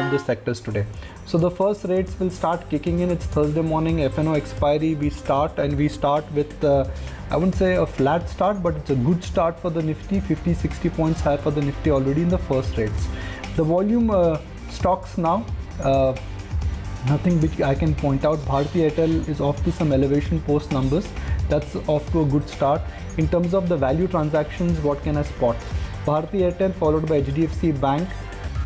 of the sectors today. So the first rates will start kicking in. It's Thursday morning, FNO expiry. We start with, I wouldn't say a flat start, but it's a good start for the Nifty, 50-60 points higher for the Nifty already in the first rates. The volume stocks now, nothing which I can point out. Bharti Airtel is off to some elevation post numbers. That's off to a good start. In terms of the value transactions, what can I spot? Bharti Airtel followed by HDFC Bank.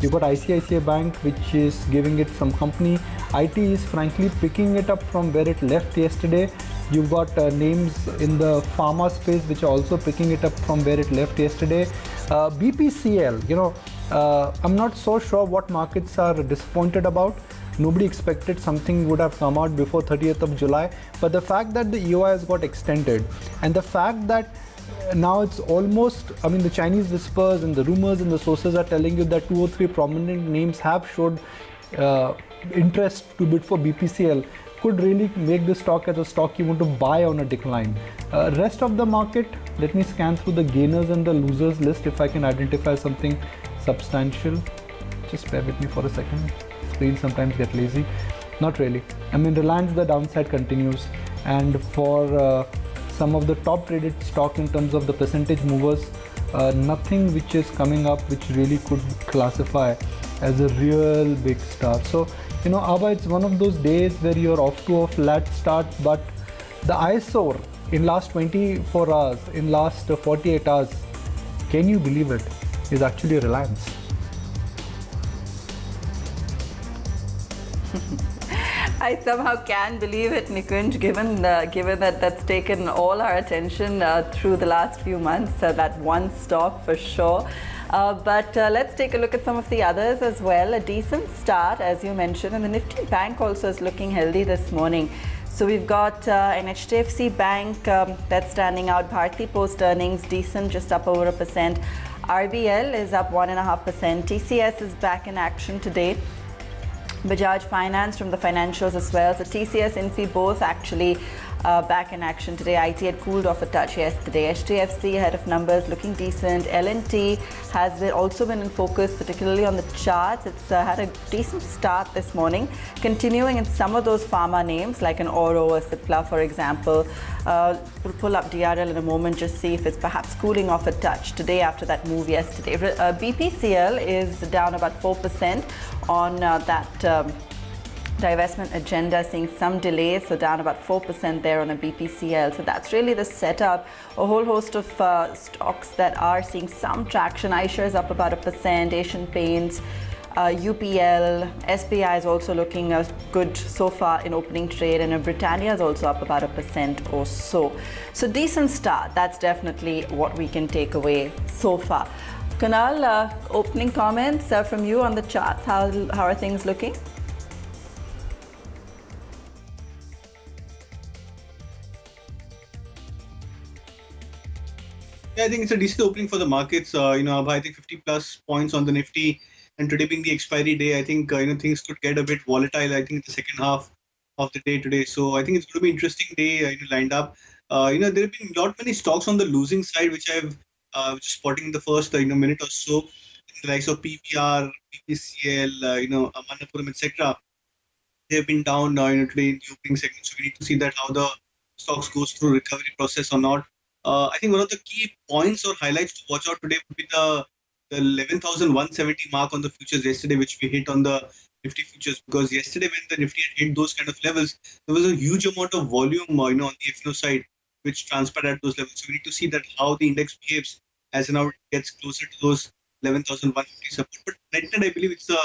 You've got ICICI Bank, which is giving it some company. IT is frankly picking it up from where it left yesterday. You've got names in the pharma space which are also picking it up from where it left yesterday. BPCL, I'm not so sure what markets are disappointed about. Nobody expected something would have come out before 30th of July. But the fact that the EOI has got extended and the fact that now it's almost, the Chinese whispers and the rumors and the sources are telling you that 2 or 3 prominent names have showed interest to bid for BPCL, could really make the stock as a stock you want to buy on a decline. Rest of the market, let me scan through the gainers and the losers list if I can identify something substantial. Just bear with me for a second. Screens sometimes get lazy. Not really. Reliance, the downside continues, and for some of the top traded stock in terms of the percentage movers, nothing which is coming up which really could classify as a real big star. So, Abha, it's one of those days where you're off to a flat start, but the ISO in last 24 hours, in last 48 hours, can you believe it, is actually Reliance. I somehow can believe it, Nikunj, given that that's taken all our attention through the last few months, that one stock for sure. But let's take a look at some of the others as well. A decent start, as you mentioned, and the Nifty Bank also is looking healthy this morning. So we've got an HDFC Bank that's standing out. Bharti post earnings, decent, just up over 1%. RBL is up 1.5%. TCS is back in action today. Bajaj Finance from the financials as well. So TCS, Infi both actually back in action today. IT had cooled off a touch yesterday. HDFC ahead of numbers, looking decent. L&T has also been in focus, particularly on the charts. It's had a decent start this morning, continuing in some of those pharma names like an Oro, a Cipla, for example. We'll pull up DRL in a moment, just see if it's perhaps cooling off a touch today after that move yesterday. BPCL is down about 4% on that divestment agenda, seeing some delays, so down about 4% there on a BPCL. So that's really the setup. A whole host of stocks that are seeing some traction. iShares is up about 1%, Asian Paints, UPL, SBI is also looking good so far in opening trade, and Britannia is also up about 1% or so. So decent start. That's definitely what we can take away so far. Kunal, opening comments from you on the charts. How are things looking? Yeah, I think it's a decent opening for the markets. I think 50 plus points on the Nifty, and today being the expiry day, I think things could get a bit volatile. I think in the second half of the day today. So I think it's going to be an interesting day lined up. There have been many stocks on the losing side, which I've spotting in the first minute or so, the likes of PVR, BPCL, Manappuram, etc. They have been down today in the opening segment. So we need to see that how the stocks goes through recovery process or not. I think one of the key points or highlights to watch out today would be the 11,170 mark on the futures yesterday, which we hit on the Nifty futures, because yesterday when the Nifty had hit those kind of levels, there was a huge amount of volume on the FNO side, which transpired at those levels. So we need to see that how the index behaves as now it gets closer to those 11,150 support. But net, I believe it's a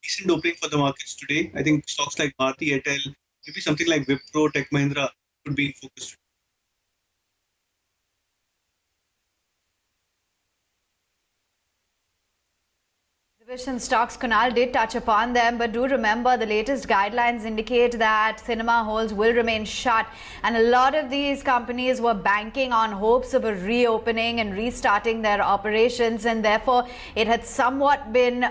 decent opening for the markets today. I think stocks like Bharti Airtel, maybe something like Wipro, Tech Mahindra could be in focus. Stocks, Kunal did touch upon them, but do remember the latest guidelines indicate that cinema halls will remain shut, and a lot of these companies were banking on hopes of a reopening and restarting their operations, and therefore it had somewhat been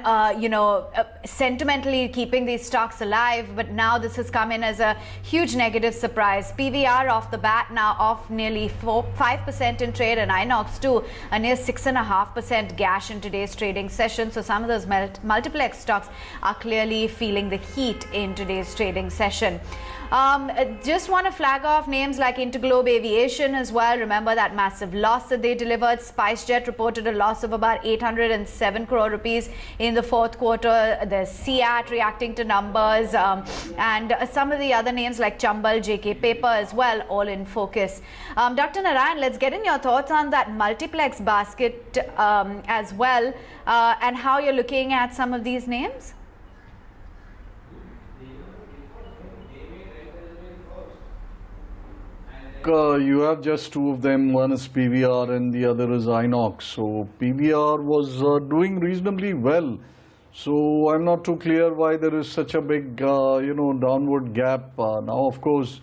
sentimentally keeping these stocks alive. But now this has come in as a huge negative surprise. PVR off the bat now off nearly 5% in trade, and Inox too a near 6.5% gash in today's trading session. So some of those multiplex stocks are clearly feeling the heat in today's trading session. Just want to flag off names like Interglobe Aviation as well. Remember that massive loss that they delivered. SpiceJet reported a loss of about 807 crore rupees in the fourth quarter. There's CAT reacting to numbers, and some of the other names like Chambal, JK Paper as well, all in focus. Dr. Narayan, let's get in your thoughts on that multiplex basket as well, and how you're looking at some of these names. You have just two of them. One is PVR and the other is Inox. So PVR was doing reasonably well. So I'm not too clear why there is such a big, downward gap. Now, of course,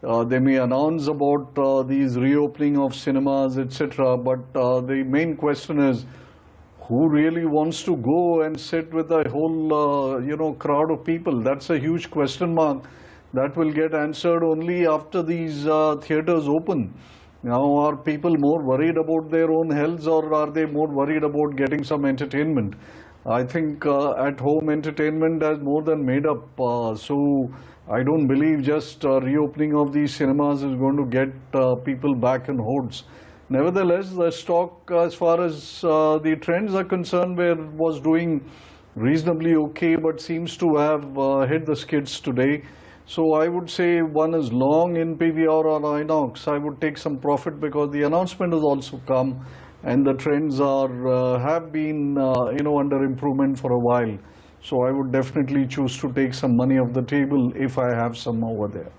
they may announce about these reopening of cinemas, etc. But the main question is, who really wants to go and sit with a whole, crowd of people? That's a huge question mark. That will get answered only after these theatres open. Now, are people more worried about their own health, or are they more worried about getting some entertainment? I think at-home entertainment has more than made up. So I don't believe just reopening of these cinemas is going to get people back in hordes. Nevertheless, the stock, as far as the trends are concerned, was doing reasonably okay, but seems to have hit the skids today. So I would say one is long in PVR or Inox. I would take some profit because the announcement has also come and the trends are have been under improvement for a while. So I would definitely choose to take some money off the table if I have some over there.